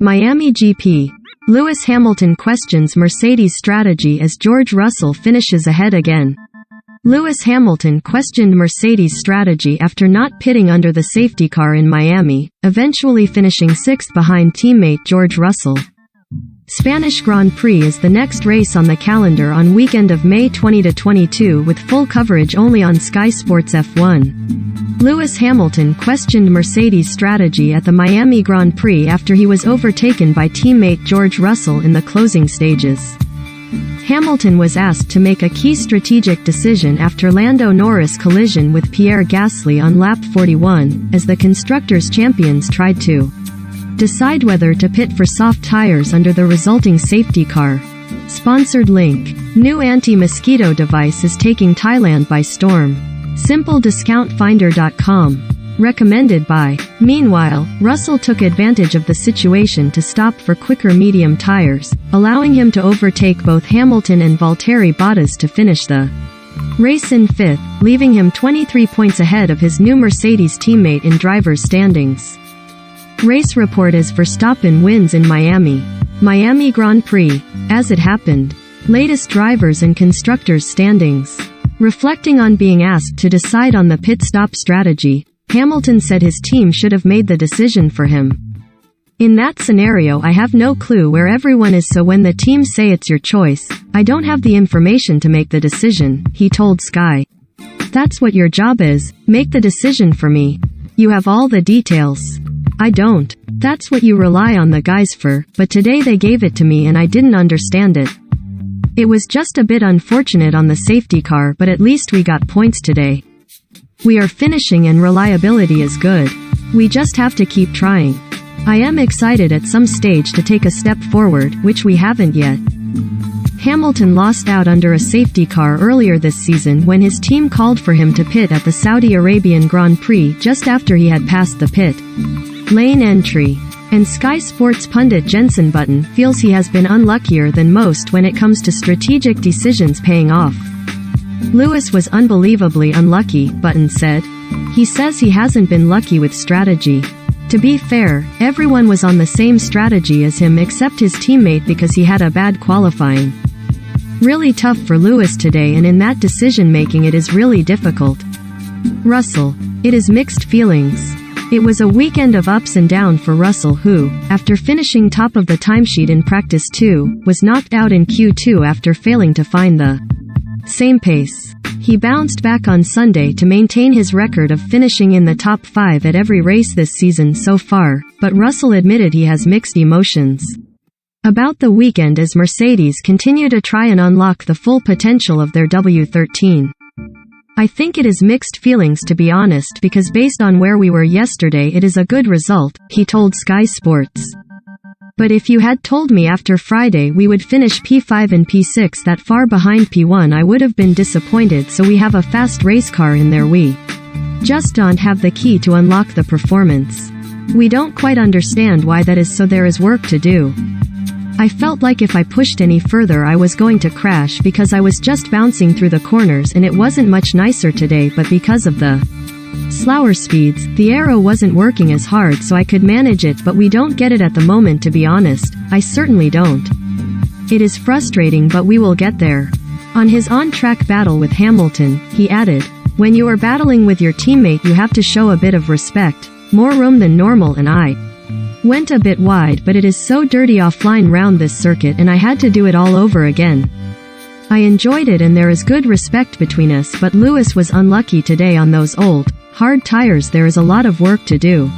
Miami GP. Lewis Hamilton questions Mercedes' strategy as George Russell finishes ahead again. Lewis Hamilton questioned Mercedes' strategy after not pitting under the safety car in Miami, eventually finishing sixth behind teammate George Russell. Spanish Grand Prix is the next race on the calendar on weekend of May 20–22 with full coverage only on Sky Sports F1. Lewis Hamilton questioned Mercedes' strategy at the Miami Grand Prix after he was overtaken by teammate George Russell in the closing stages. Hamilton was asked to make a key strategic decision after Lando Norris' collision with Pierre Gasly on lap 41, as the Constructors' Champions tried to decide whether to pit for soft tires under the resulting safety car. Sponsored link. New anti-mosquito device is taking Thailand by storm. SimpleDiscountFinder.com. Recommended by. Meanwhile, Russell took advantage of the situation to stop for quicker medium tires, allowing him to overtake both Hamilton and Valtteri Bottas to finish the race in fifth, leaving him 23 points ahead of his new Mercedes teammate in drivers' standings. Race report as Verstappen wins in Miami. Miami Grand Prix. As it happened. Latest drivers and constructors standings. Reflecting on being asked to decide on the pit stop strategy, Hamilton said his team should have made the decision for him. In that scenario, I have no clue where everyone is, so when the team say it's your choice, I don't have the information to make the decision, he told Sky. That's what your job is, make the decision for me. You have all the details. I don't. That's what you rely on the guys for, but today they gave it to me and I didn't understand it. It was just a bit unfortunate on the safety car, but at least we got points today. We are finishing and reliability is good. We just have to keep trying. I am excited at some stage to take a step forward, which we haven't yet. Hamilton lost out under a safety car earlier this season when his team called for him to pit at the Saudi Arabian Grand Prix just after he had passed the pit lane entry. And Sky Sports pundit Jenson Button feels he has been unluckier than most when it comes to strategic decisions paying off. Lewis was unbelievably unlucky, Button said. He says he hasn't been lucky with strategy. To be fair, everyone was on the same strategy as him except his teammate because he had a bad qualifying. Really tough for Lewis today, and in that decision making it is really difficult. Russell. It is mixed feelings. It was a weekend of ups and downs for Russell, who, after finishing top of the timesheet in practice 2, was knocked out in Q2 after failing to find the same pace. He bounced back on Sunday to maintain his record of finishing in the top 5 at every race this season so far, but Russell admitted he has mixed emotions about the weekend as Mercedes continue to try and unlock the full potential of their W13. I think it is mixed feelings, to be honest, because based on where we were yesterday it is a good result, he told Sky Sports. But if you had told me after Friday we would finish P5 and P6 that far behind P1, I would have been disappointed. So we have a fast race car in there, we just don't have the key to unlock the performance. We don't quite understand why that is, so there is work to do. I felt like if I pushed any further I was going to crash because I was just bouncing through the corners and it wasn't much nicer today, but because of the slower speeds, the aero wasn't working as hard, so I could manage it, but we don't get it at the moment, to be honest. I certainly don't. It is frustrating, but we will get there. On his on-track battle with Hamilton, he added, when you are battling with your teammate you have to show a bit of respect, more room than normal, and I went a bit wide, but it is so dirty offline round this circuit and I had to do it all over again. I enjoyed it and there is good respect between us, but Lewis was unlucky today on those old, hard tires. There is a lot of work to do.